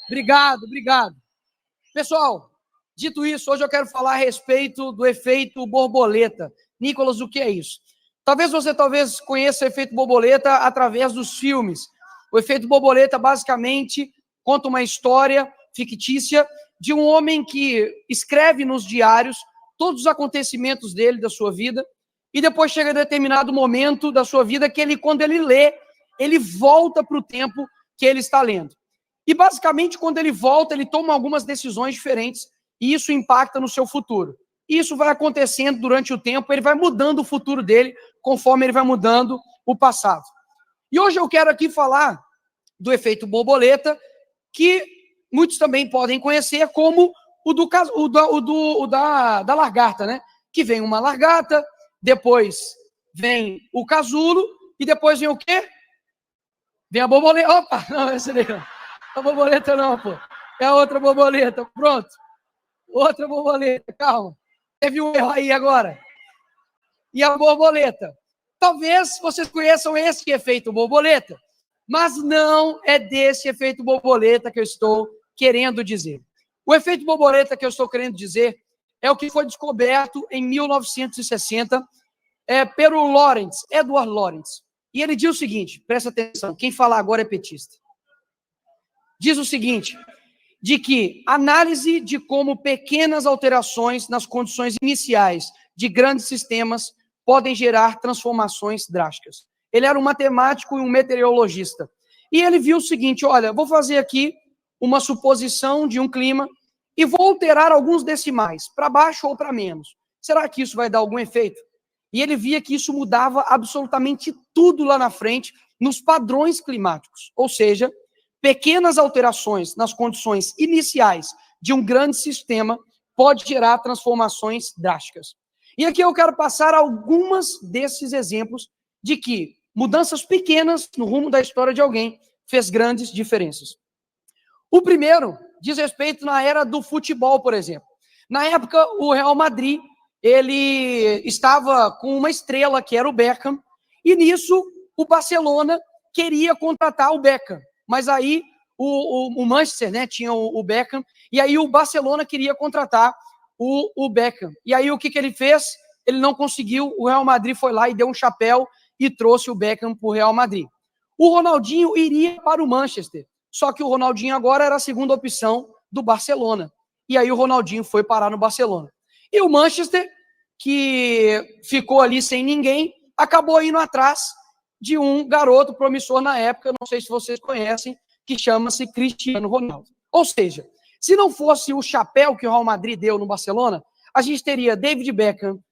Obrigado, obrigado. Pessoal, dito isso, hoje eu quero falar a respeito do efeito borboleta. Nicolas, o que é isso? Talvez você conheça o efeito borboleta através dos filmes. O efeito borboleta, basicamente, conta uma história fictícia de um homem que escreve nos diários todos os acontecimentos dele, da sua vida, e depois chega a determinado momento da sua vida que quando ele lê, ele volta para o tempo que ele está lendo. E, basicamente, quando ele volta, ele toma algumas decisões diferentes e isso impacta no seu futuro. Isso vai acontecendo durante o tempo, ele vai mudando o futuro dele conforme ele vai mudando o passado. E hoje eu quero aqui falar do efeito borboleta, que muitos também podem conhecer como o da lagarta, né? Que vem uma lagarta, depois vem o casulo e depois vem o quê? Vem a borboleta. Opa, não, esse daí não. A borboleta não, pô. É a outra borboleta. Pronto. Outra borboleta. Calma. Teve um erro aí agora. E a borboleta. Talvez vocês conheçam esse efeito borboleta, mas não é desse efeito borboleta que eu estou querendo dizer. O efeito borboleta que eu estou querendo dizer é o que foi descoberto em 1960 pelo Edward Lorenz. E ele diz o seguinte, presta atenção, quem falar agora é petista. Diz o seguinte, de que análise de como pequenas alterações nas condições iniciais de grandes sistemas podem gerar transformações drásticas. Ele era um matemático e um meteorologista. E ele viu o seguinte, olha, vou fazer aqui uma suposição de um clima e vou alterar alguns decimais, para baixo ou para menos. Será que isso vai dar algum efeito? E ele via que isso mudava absolutamente tudo lá na frente, nos padrões climáticos. Ou seja, pequenas alterações nas condições iniciais de um grande sistema pode gerar transformações drásticas. E aqui eu quero passar algumas desses exemplos de que mudanças pequenas no rumo da história de alguém fez grandes diferenças. O primeiro diz respeito na era do futebol, por exemplo. Na época, o Real Madrid, ele estava com uma estrela, que era o Beckham, e nisso o Barcelona queria contratar o Beckham. Mas aí o Manchester, né, tinha o Beckham, e aí o Barcelona queria contratar o Beckham. E aí o que ele fez? Ele não conseguiu, o Real Madrid foi lá e deu um chapéu e trouxe o Beckham para o Real Madrid. O Ronaldinho iria para o Manchester, só que o Ronaldinho agora era a segunda opção do Barcelona. E aí o Ronaldinho foi parar no Barcelona. E o Manchester, que ficou ali sem ninguém, acabou indo atrás de um garoto promissor na época, não sei se vocês conhecem, que chama-se Cristiano Ronaldo. Ou seja, se não fosse o chapéu que o Real Madrid deu no Barcelona, a gente teria David Beckham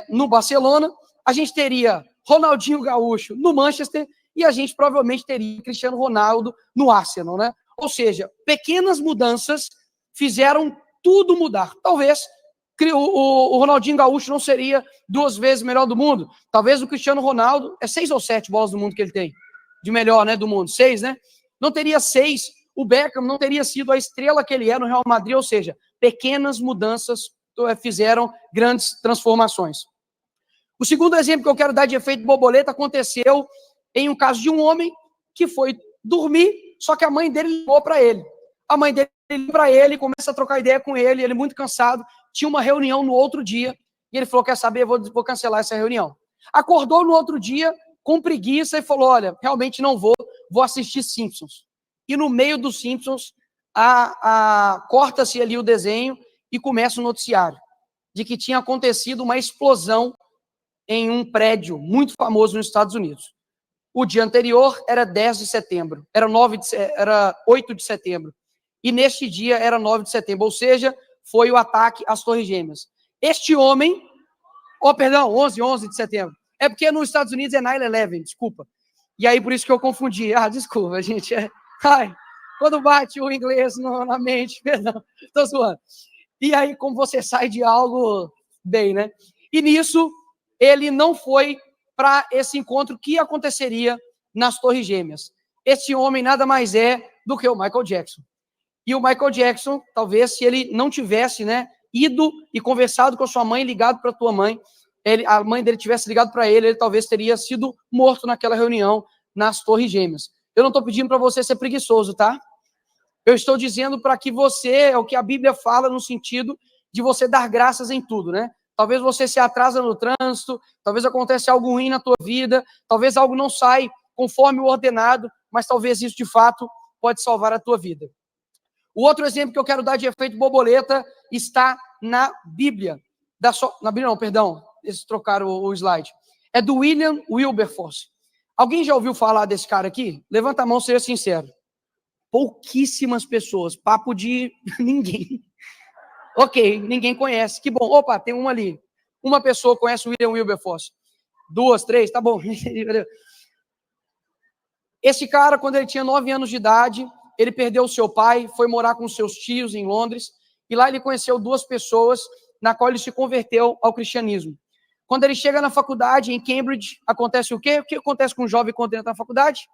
no Barcelona, a gente teria Ronaldinho Gaúcho no Manchester e a gente provavelmente teria Cristiano Ronaldo no Arsenal, né? Ou seja, pequenas mudanças fizeram tudo mudar. Talvez o Ronaldinho Gaúcho não seria 2 vezes melhor do mundo. Talvez o Cristiano Ronaldo, 6 ou 7 bolas do mundo que ele tem, de melhor, né, do mundo, 6, né? Não teria 6, o Beckham não teria sido a estrela que ele é no Real Madrid, ou seja, pequenas mudanças fizeram grandes transformações. O segundo exemplo que eu quero dar de efeito borboleta aconteceu em um caso de um homem que foi dormir, só que a mãe dele ligou para ele. A mãe dele liga para ele, começa a trocar ideia com ele muito cansado, tinha uma reunião no outro dia, e ele falou, quer saber, vou cancelar essa reunião. Acordou no outro dia, com preguiça, e falou, olha, realmente não vou assistir Simpsons. E no meio dos Simpsons, corta-se ali o desenho e começa o noticiário, de que tinha acontecido uma explosão em um prédio muito famoso nos Estados Unidos. O dia anterior era 10 de setembro, era 8 de setembro, e neste dia era 9 de setembro, ou seja, foi o ataque às Torres Gêmeas. Este homem, 11 de setembro, é porque nos Estados Unidos é 9/11, desculpa. E aí por isso que eu confundi. Desculpa, gente. Quando bate o inglês na mente, perdão, estou zoando. E aí como você sai de algo bem, né? E nisso, ele não foi para esse encontro que aconteceria nas Torres Gêmeas. Esse homem nada mais é do que o Michael Jackson. E o Michael Jackson, talvez, se ele não tivesse, né, ido e conversado com a sua mãe, ligado para a tua mãe, a mãe dele tivesse ligado para ele talvez teria sido morto naquela reunião nas Torres Gêmeas. Eu não estou pedindo para você ser preguiçoso, tá? Eu estou dizendo para que você, é o que a Bíblia fala no sentido de você dar graças em tudo, né? Talvez você se atrasa no trânsito, talvez aconteça algo ruim na tua vida, talvez algo não sai conforme o ordenado, mas talvez isso de fato pode salvar a tua vida. O outro exemplo que eu quero dar de efeito borboleta está na Bíblia. Na Bíblia não, perdão, eles trocaram o slide. É do William Wilberforce. Alguém já ouviu falar desse cara aqui? Levanta a mão, seja sincero. Pouquíssimas pessoas, papo de ninguém. Ok, ninguém conhece, que bom. Opa, tem uma ali. Uma pessoa conhece o William Wilberforce. 2, 3, tá bom. Esse cara, quando ele tinha 9 anos de idade, ele perdeu o seu pai, foi morar com seus tios em Londres, e lá ele conheceu 2 pessoas, na qual ele se converteu ao cristianismo. Quando ele chega na faculdade, em Cambridge, acontece o quê? O que acontece com um jovem quando entra na faculdade?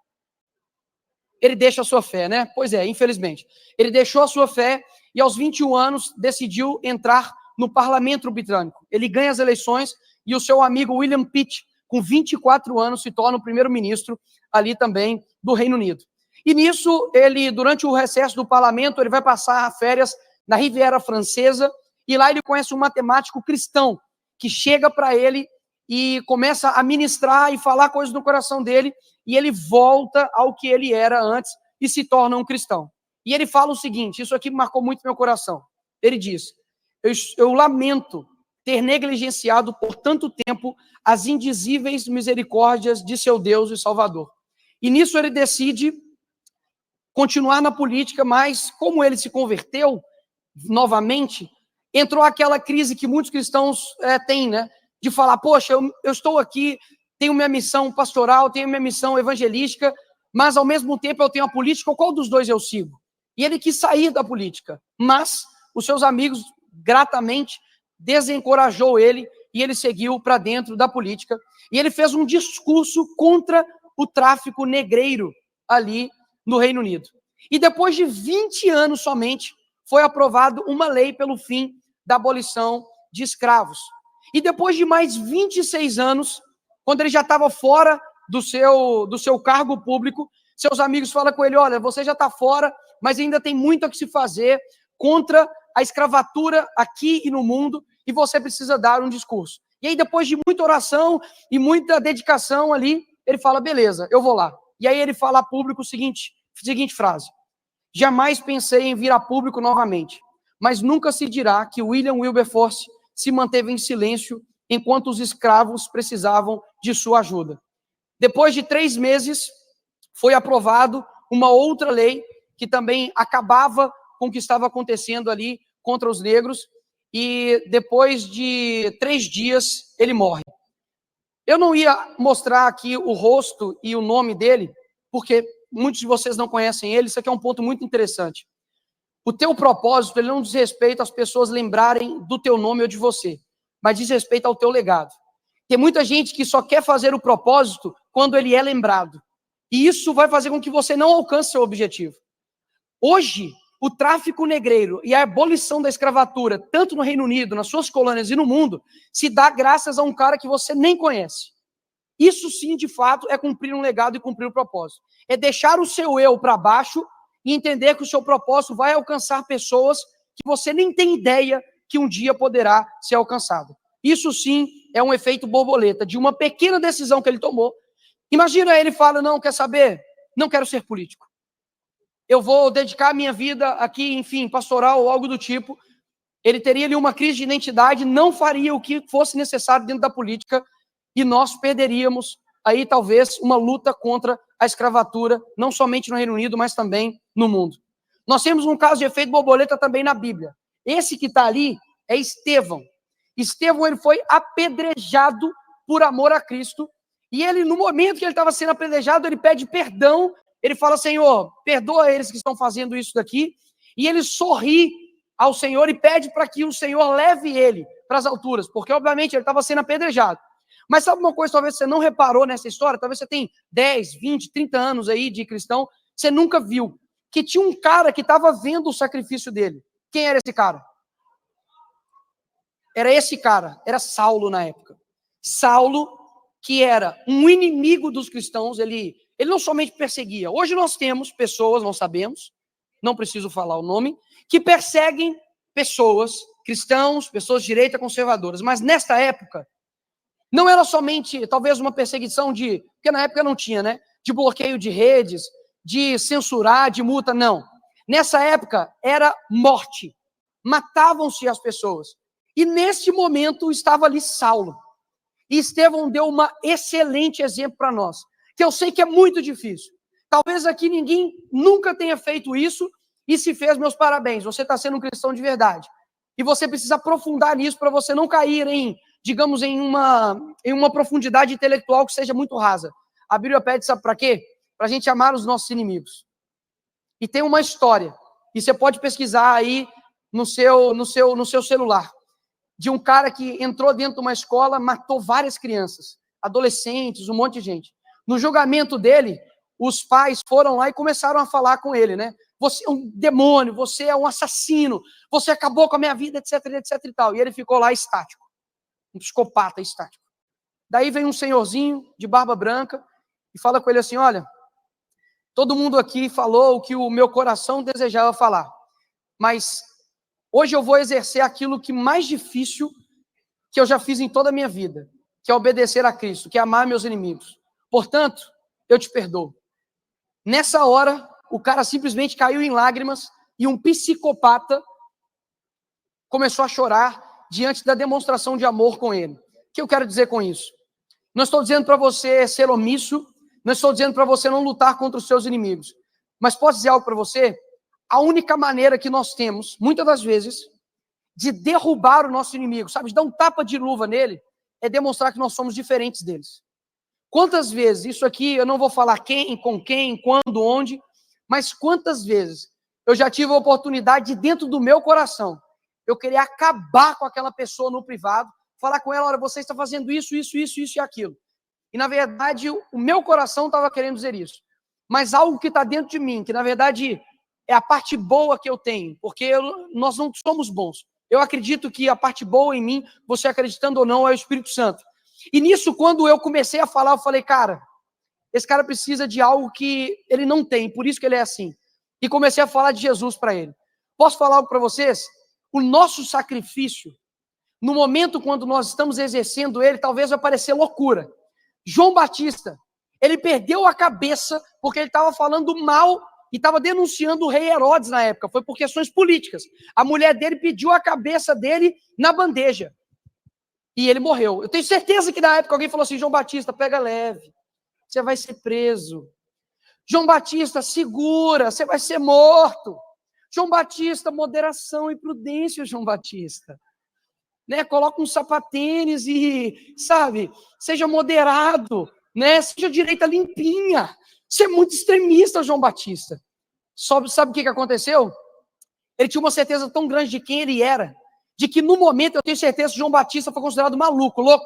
Ele deixa a sua fé, né? Pois é, infelizmente. Ele deixou a sua fé e aos 21 anos decidiu entrar no parlamento britânico. Ele ganha as eleições e o seu amigo William Pitt, com 24 anos, se torna o primeiro-ministro ali também do Reino Unido. E nisso, ele, durante o recesso do parlamento, ele vai passar férias na Riviera Francesa e lá ele conhece um matemático cristão que chega para ele e começa a ministrar e falar coisas no coração dele, e ele volta ao que ele era antes e se torna um cristão. E ele fala o seguinte, isso aqui marcou muito meu coração. Ele diz, eu lamento ter negligenciado por tanto tempo as indizíveis misericórdias de seu Deus e Salvador. E nisso ele decide continuar na política, mas como ele se converteu novamente, entrou aquela crise que muitos cristãos têm, né? De falar, poxa, eu estou aqui, tenho minha missão pastoral, tenho minha missão evangelística, mas ao mesmo tempo eu tenho a política, qual dos dois eu sigo? E ele quis sair da política, mas os seus amigos gratamente desencorajou ele e ele seguiu para dentro da política e ele fez um discurso contra o tráfico negreiro ali no Reino Unido. E depois de 20 anos somente, foi aprovado uma lei pelo fim da abolição de escravos. E depois de mais 26 anos, quando ele já estava fora do seu cargo público, seus amigos falam com ele, olha, você já está fora, mas ainda tem muito a que se fazer contra a escravatura aqui e no mundo, e você precisa dar um discurso. E aí, depois de muita oração e muita dedicação ali, ele fala, beleza, eu vou lá. E aí ele fala a público a seguinte frase, jamais pensei em vir a público novamente, mas nunca se dirá que William Wilberforce se manteve em silêncio enquanto os escravos precisavam de sua ajuda. Depois de 3 meses, foi aprovado uma outra lei que também acabava com o que estava acontecendo ali contra os negros, e depois de 3 dias, ele morre. Eu não ia mostrar aqui o rosto e o nome dele, porque muitos de vocês não conhecem ele, isso aqui é um ponto muito interessante. O teu propósito, ele não diz respeito às pessoas lembrarem do teu nome ou de você, mas diz respeito ao teu legado. Tem muita gente que só quer fazer o propósito quando ele é lembrado. E isso vai fazer com que você não alcance seu objetivo. Hoje, o tráfico negreiro e a abolição da escravatura, tanto no Reino Unido, nas suas colônias e no mundo, se dá graças a um cara que você nem conhece. Isso sim, de fato, é cumprir um legado e cumprir o propósito. É deixar o seu eu para baixo e entender que o seu propósito vai alcançar pessoas que você nem tem ideia que um dia poderá ser alcançado. Isso sim é um efeito borboleta de uma pequena decisão que ele tomou. Imagina ele fala, não, quer saber? Não quero ser político. Eu vou dedicar a minha vida aqui, enfim, pastoral ou algo do tipo. Ele teria ali uma crise de identidade, não faria o que fosse necessário dentro da política e nós perderíamos aí talvez uma luta contra a escravatura, não somente no Reino Unido, mas também no mundo. Nós temos um caso de efeito borboleta também na Bíblia. Esse que está ali é Estevão. Estevão, ele foi apedrejado por amor a Cristo, e ele, no momento que ele estava sendo apedrejado, ele pede perdão, ele fala, Senhor, perdoa eles que estão fazendo isso daqui, e ele sorri ao Senhor e pede para que o Senhor leve ele para as alturas, porque obviamente ele estava sendo apedrejado. Mas sabe uma coisa, talvez você não reparou nessa história, talvez você tenha 10, 20, 30 anos aí de cristão, você nunca viu, que tinha um cara que estava vendo o sacrifício dele. Quem era esse cara? Era esse cara, era Saulo na época. Saulo, que era um inimigo dos cristãos, ele não somente perseguia. Hoje nós temos pessoas, nós sabemos, não preciso falar o nome, que perseguem pessoas, cristãos, pessoas de direita, conservadoras. Mas nesta época, não era somente, talvez, uma perseguição porque na época não tinha, né? De bloqueio de redes, de censurar, de multa, não. Nessa época, era morte. Matavam-se as pessoas. E neste momento estava ali Saulo. E Estevão deu um excelente exemplo para nós, que eu sei que é muito difícil. Talvez aqui ninguém nunca tenha feito isso e se fez, meus parabéns. Você está sendo um cristão de verdade. E você precisa aprofundar nisso para você não cair digamos, em uma profundidade intelectual que seja muito rasa. A Bíblia pede, sabe para quê? Para a gente amar os nossos inimigos. E tem uma história, e você pode pesquisar aí no seu celular, de um cara que entrou dentro de uma escola, matou várias crianças, adolescentes, um monte de gente. No julgamento dele, os pais foram lá e começaram a falar com ele, né? Você é um demônio, você é um assassino, você acabou com a minha vida, etc, etc e tal. E ele ficou lá estático, um psicopata estático. Daí vem um senhorzinho de barba branca e fala com ele assim, olha, todo mundo aqui falou o que o meu coração desejava falar, mas hoje eu vou exercer aquilo que mais difícil que eu já fiz em toda a minha vida, que é obedecer a Cristo, que é amar meus inimigos. Portanto, eu te perdoo. Nessa hora, o cara simplesmente caiu em lágrimas e um psicopata começou a chorar diante da demonstração de amor com ele. O que eu quero dizer com isso? Não estou dizendo para você ser omisso, não estou dizendo para você não lutar contra os seus inimigos, mas posso dizer algo para você? A única maneira que nós temos, muitas das vezes, de derrubar o nosso inimigo, sabe, de dar um tapa de luva nele, é demonstrar que nós somos diferentes deles. Quantas vezes, isso aqui eu não vou falar quem, com quem, quando, onde, mas quantas vezes eu já tive a oportunidade de, dentro do meu coração, eu querer acabar com aquela pessoa no privado, falar com ela, olha, você está fazendo isso, isso, isso, isso e aquilo. E, na verdade, o meu coração estava querendo dizer isso. Mas algo que está dentro de mim, que, na verdade, é a parte boa que eu tenho, porque nós não somos bons. Eu acredito que a parte boa em mim, você acreditando ou não, é o Espírito Santo. E nisso, quando eu comecei a falar, eu falei, cara, esse cara precisa de algo que ele não tem, por isso que ele é assim. E comecei a falar de Jesus para ele. Posso falar algo para vocês? O nosso sacrifício, no momento quando nós estamos exercendo ele, talvez vai parecer loucura. João Batista, ele perdeu a cabeça porque ele estava falando mal e estava denunciando o rei Herodes na época, foi por questões políticas. A mulher dele pediu a cabeça dele na bandeja. E ele morreu. Eu tenho certeza que na época alguém falou assim, João Batista, pega leve, você vai ser preso. João Batista, segura, você vai ser morto. João Batista, moderação e prudência, João Batista. Né? Coloca um sapatênis e, sabe, seja moderado, né? Seja direita limpinha. Você é muito extremista, João Batista. Sabe o que aconteceu? Ele tinha uma certeza tão grande de quem ele era, de que no momento eu tenho certeza que João Batista foi considerado maluco, louco.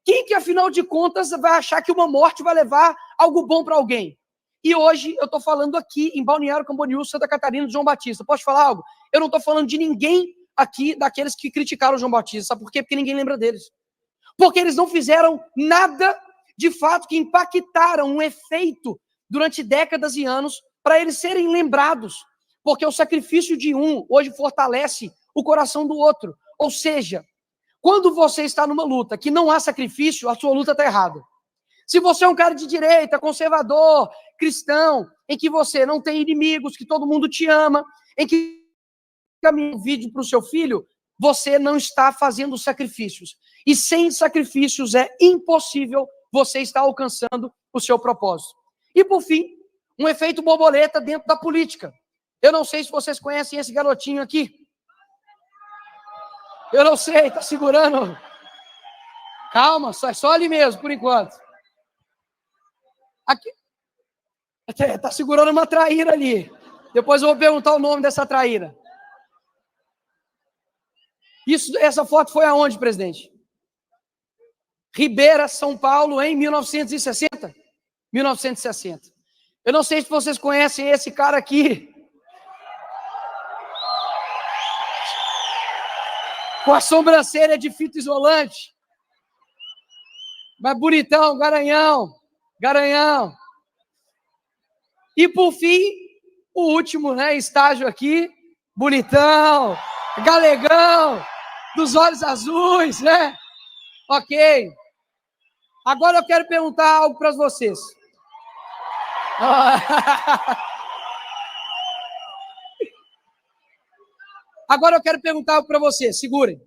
Quem que, afinal de contas, vai achar que uma morte vai levar algo bom para alguém? E hoje eu estou falando aqui em Balneário Camboriú, Santa Catarina, de João Batista. Posso falar algo? Eu não estou falando de ninguém aqui, daqueles que criticaram João Batista. Sabe por quê? Porque ninguém lembra deles. Porque eles não fizeram nada, de fato, que impactaram um efeito durante décadas e anos para eles serem lembrados. Porque o sacrifício de um hoje fortalece o coração do outro. Ou seja, quando você está numa luta que não há sacrifício, a sua luta está errada. Se você é um cara de direita, conservador, cristão, em que você não tem inimigos, que todo mundo te ama, em que caminha um vídeo para o seu filho, você não está fazendo sacrifícios. E sem sacrifícios é impossível você estar alcançando o seu propósito. E por fim, um efeito borboleta dentro da política. Eu não sei se vocês conhecem esse garotinho aqui. Eu não sei, tá segurando. Calma, só ali mesmo, por enquanto. Aqui. Tá segurando uma traíra ali. Depois eu vou perguntar o nome dessa traíra. Essa foto foi aonde, presidente? Ribeira, São Paulo, em 1960. 1960. Eu não sei se vocês conhecem esse cara aqui. Com a sobrancelha de fita isolante. Mas bonitão, garanhão. Garanhão. E por fim, o último, né, estágio aqui, bonitão, galegão, dos olhos azuis, né? Ok. Agora eu quero perguntar algo para vocês. Agora eu quero perguntar algo para vocês, segurem.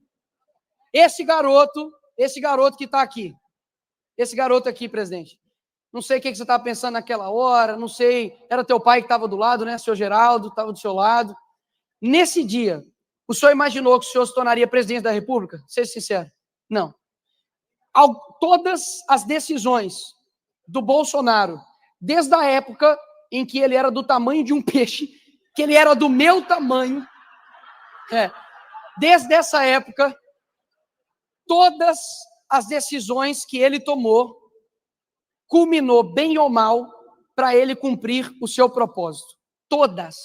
Esse garoto que está aqui, esse garoto aqui, presidente, não sei o que você estava pensando naquela hora, não sei, era teu pai que estava do lado, né, seu Geraldo, estava do seu lado. Nesse dia, o senhor imaginou que o senhor se tornaria presidente da República? Seja sincero. Não. Todas as decisões do Bolsonaro, desde a época em que ele era do tamanho de um peixe, que ele era do meu tamanho, desde essa época, todas as decisões que ele tomou culminou, bem ou mal, para ele cumprir o seu propósito. Todas.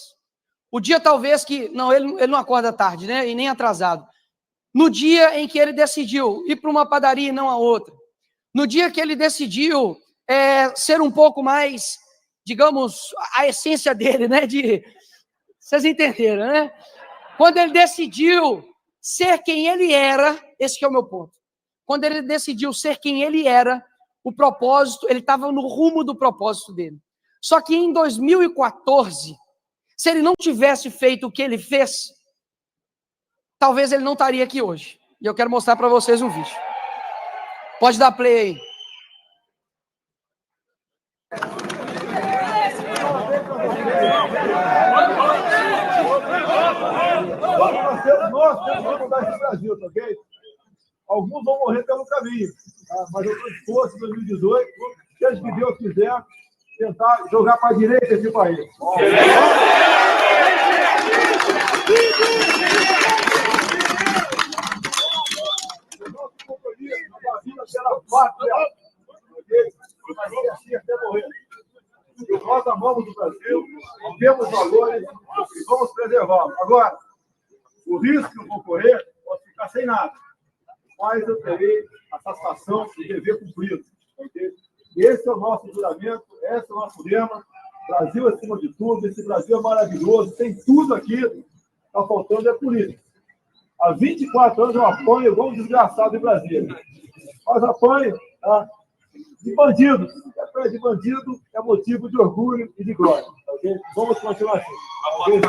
O dia talvez que... Não, ele não acorda tarde, né? E nem atrasado. No dia em que ele decidiu ir para uma padaria e não a outra. No dia que ele decidiu ser um pouco mais, digamos, a essência dele, né? Vocês entenderam, né? Quando ele decidiu ser quem ele era, esse que é o meu ponto. Quando ele decidiu ser quem ele era, o propósito, ele estava no rumo do propósito dele. Só que em 2014, se ele não tivesse feito o que ele fez, talvez ele não estaria aqui hoje. E eu quero mostrar para vocês um vídeo. Pode dar play aí. Nós temos que mudar esse Brasil, tá ok? Alguns vão morrer pelo caminho, tá? Mas eu estou disposto em 2018, seja que Deus quiser, tentar jogar para a direita esse país. Nosso compromisso, a vida pela pátria, ok? Vai ser assim até morrer. Nós amamos o Brasil, temos valores e vamos preservá-los. Agora, o risco que eu vou correr, posso ficar sem nada, mas eu terei a satisfação de dever cumprido. Okay? Esse é o nosso juramento, esse é o nosso lema. Brasil acima de tudo, esse Brasil é maravilhoso, tem tudo aqui, está faltando é política. Há 24 anos eu apanho igual um desgraçado em Brasília. Mas apanho de bandido. E apanho de bandido é motivo de orgulho e de glória. Okay? Vamos continuar assim. Okay?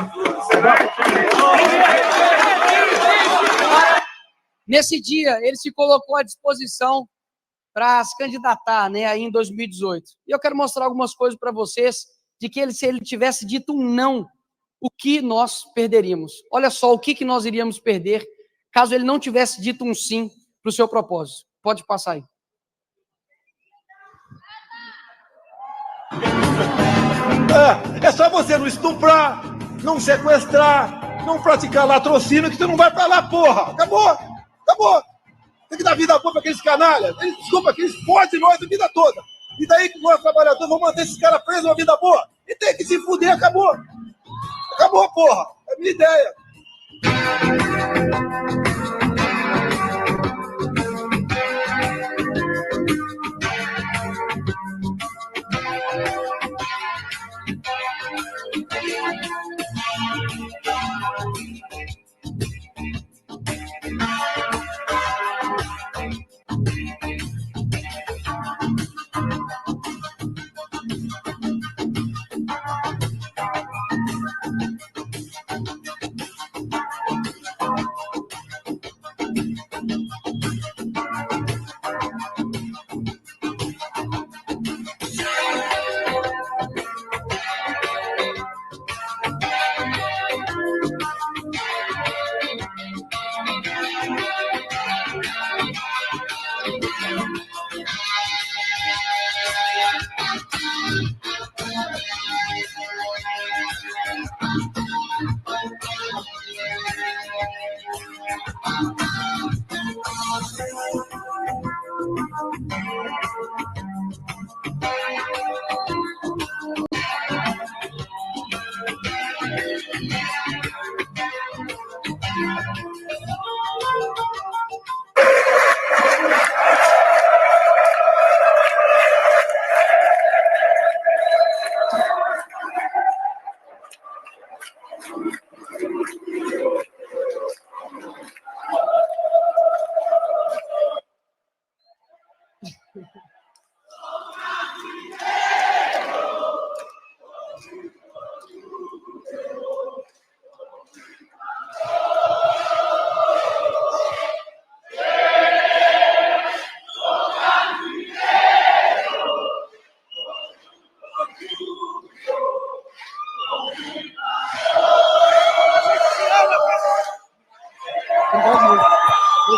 Nesse dia, ele se colocou à disposição para se candidatar, né, aí em 2018. E eu quero mostrar algumas coisas para vocês de que se ele tivesse dito um não, o que nós perderíamos. Olha só o que nós iríamos perder caso ele não tivesse dito um sim para o seu propósito. Pode passar aí. É só você não estuprar, não sequestrar, não praticar latrocínio que você não vai pra lá, porra. Acabou. Acabou. Tem que dar vida boa pra aqueles canalhas. Desculpa, que eles fodem nós a vida toda. E daí que nós, trabalhadores, vamos manter esses caras presos uma vida boa. E tem que se fuder, acabou. Acabou, porra. É a minha ideia.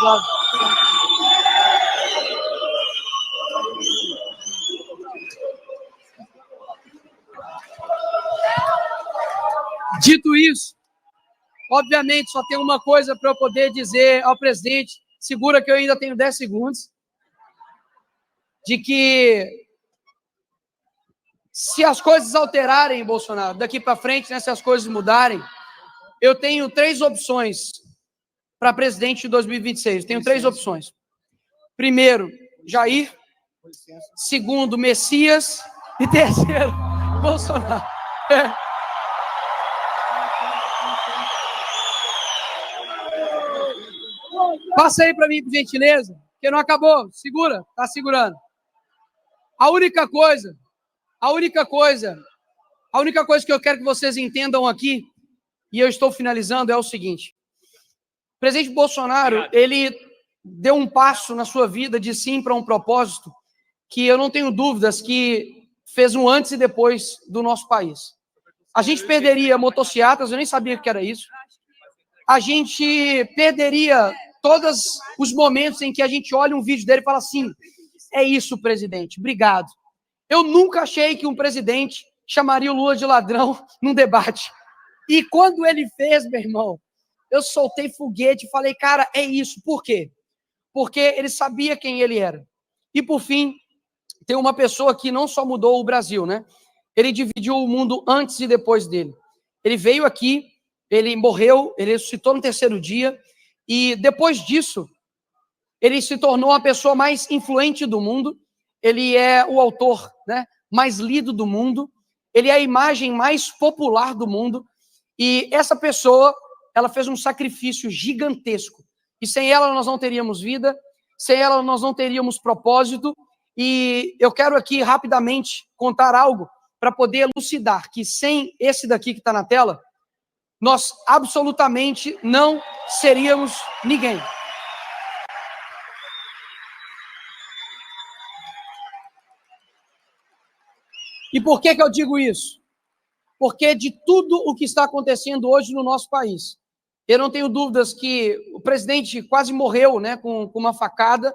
Obrigado. Dito isso, obviamente só tem uma coisa para eu poder dizer ao presidente, segura que eu ainda tenho 10 segundos, de que se as coisas alterarem, Bolsonaro, daqui para frente, né, se as coisas mudarem, eu tenho 3 opções para presidente de 2026. Tenho 3 opções. Primeiro, Jair. Segundo, Messias. E terceiro, Bolsonaro. Passa aí para mim, por gentileza, porque não acabou. Segura, tá segurando. A única coisa que eu quero que vocês entendam aqui, e eu estou finalizando, é o seguinte. O presidente Bolsonaro, ele deu um passo na sua vida de sim para um propósito que eu não tenho dúvidas que fez um antes e depois do nosso país. A gente perderia motocicletas, eu nem sabia o que era isso. A gente perderia todos os momentos em que a gente olha um vídeo dele e fala assim, é isso, presidente, obrigado. Eu nunca achei que um presidente chamaria o Lula de ladrão num debate. E quando ele fez, meu irmão, eu soltei foguete e falei, cara, é isso. Por quê? Porque ele sabia quem ele era. E, por fim, tem uma pessoa que não só mudou o Brasil, né? Ele dividiu o mundo antes e depois dele. Ele veio aqui, ele morreu, ele ressuscitou no 3º dia, e depois disso, ele se tornou a pessoa mais influente do mundo, ele é o autor, né, mais lido do mundo, ele é a imagem mais popular do mundo, e essa pessoa, ela fez um sacrifício gigantesco, e sem ela nós não teríamos vida, sem ela nós não teríamos propósito, e eu quero aqui rapidamente contar algo para poder elucidar que sem esse daqui que está na tela, nós absolutamente não seríamos ninguém. E por que eu digo isso? Porque de tudo o que está acontecendo hoje no nosso país, eu não tenho dúvidas que o presidente quase morreu, né, com uma facada.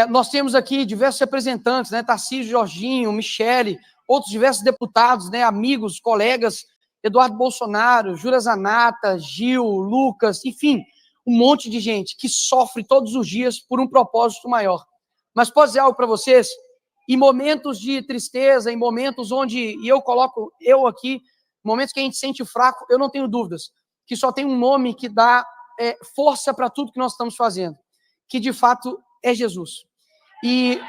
Nós temos aqui diversos representantes, né, Tarcísio, Jorginho, Michele, outros diversos deputados, né, amigos, colegas, Eduardo Bolsonaro, Júlia Zanata, Gil, Lucas, enfim, um monte de gente que sofre todos os dias por um propósito maior. Mas posso dizer algo para vocês? Em momentos de tristeza, em momentos onde, e eu coloco eu aqui, momentos que a gente sente fraco, eu não tenho dúvidas que só tem um nome que dá força para tudo que nós estamos fazendo, que de fato é Jesus. E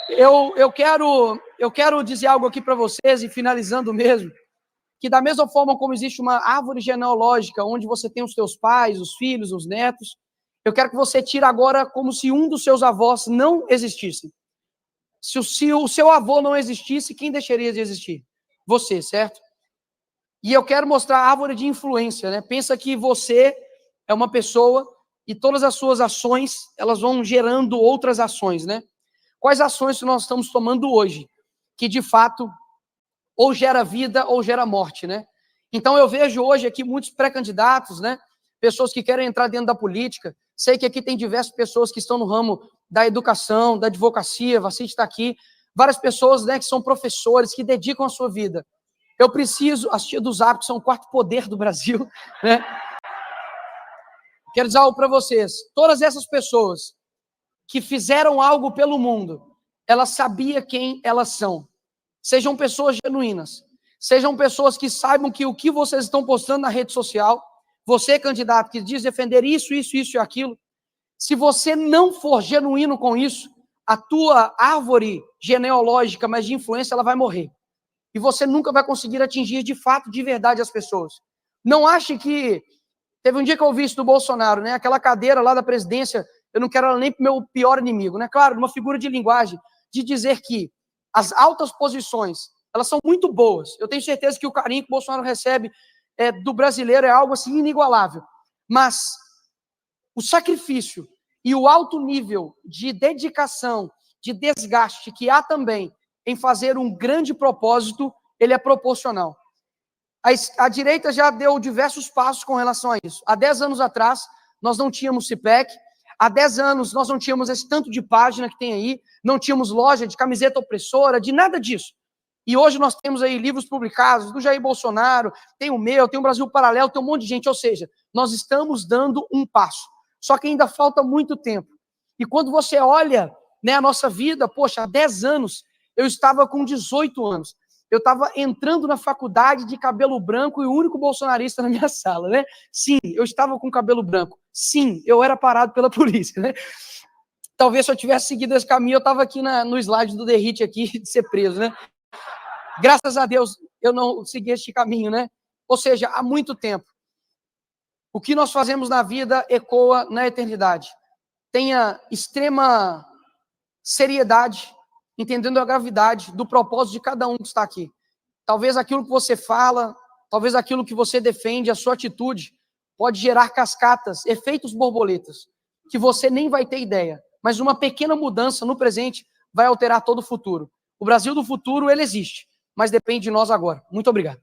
eu quero dizer algo aqui para vocês, e finalizando mesmo, que da mesma forma como existe uma árvore genealógica, onde você tem os teus pais, os filhos, os netos, eu quero que você tire agora como se um dos seus avós não existisse. Se o seu avô não existisse, quem deixaria de existir? Você, certo? E eu quero mostrar a árvore de influência, né? Pensa que você é uma pessoa e todas as suas ações, elas vão gerando outras ações, né? Quais ações nós estamos tomando hoje? Que, de fato, ou gera vida ou gera morte, né? Então, eu vejo hoje aqui muitos pré-candidatos, né? Pessoas que querem entrar dentro da política. Sei que aqui tem diversas pessoas que estão no ramo da educação, da advocacia, Vacite está aqui. Várias pessoas, né, que são professores, que dedicam a sua vida. Eu preciso, as tias do Zap, que são o 4º poder do Brasil, né? Quero dizer algo para vocês. Todas essas pessoas que fizeram algo pelo mundo, elas sabiam quem elas são. Sejam pessoas genuínas. Sejam pessoas que saibam que o que vocês estão postando na rede social, você, candidato, que diz defender isso, isso, isso e aquilo, se você não for genuíno com isso, a tua árvore genealógica, mas de influência, ela vai morrer. E você nunca vai conseguir atingir de fato, de verdade, as pessoas. Não ache que... Teve um dia que eu ouvi isso do Bolsonaro, né? Aquela cadeira lá da presidência, eu não quero ela nem para o meu pior inimigo, né? Claro, uma figura de linguagem, de dizer que as altas posições, elas são muito boas. Eu tenho certeza que o carinho que o Bolsonaro recebe do brasileiro é algo assim inigualável. Mas o sacrifício e o alto nível de dedicação, de desgaste que há também em fazer um grande propósito, ele é proporcional. A direita já deu diversos passos com relação a isso. Há 10 anos atrás, nós não tínhamos CIPEC. Há 10 anos, nós não tínhamos esse tanto de página que tem aí, não tínhamos loja de camiseta opressora, de nada disso. E hoje nós temos aí livros publicados do Jair Bolsonaro, tem o meu, tem o Brasil Paralelo, tem um monte de gente. Ou seja, nós estamos dando um passo. Só que ainda falta muito tempo. E quando você olha, né, a nossa vida, poxa, há 10 anos, eu estava com 18 anos. Eu estava entrando na faculdade de cabelo branco e o único bolsonarista na minha sala, né? Sim, eu estava com cabelo branco. Sim, eu era parado pela polícia, né? Talvez se eu tivesse seguido esse caminho, eu estava aqui no slide do Derrite aqui de ser preso, né? Graças a Deus, eu não segui este caminho, né? Ou seja, há muito tempo. O que nós fazemos na vida ecoa na eternidade. Tenha extrema seriedade, entendendo a gravidade do propósito de cada um que está aqui. Talvez aquilo que você fala, talvez aquilo que você defende, a sua atitude, pode gerar cascatas, efeitos borboletas, que você nem vai ter ideia. Mas uma pequena mudança no presente vai alterar todo o futuro. O Brasil do futuro, ele existe, mas depende de nós agora. Muito obrigado.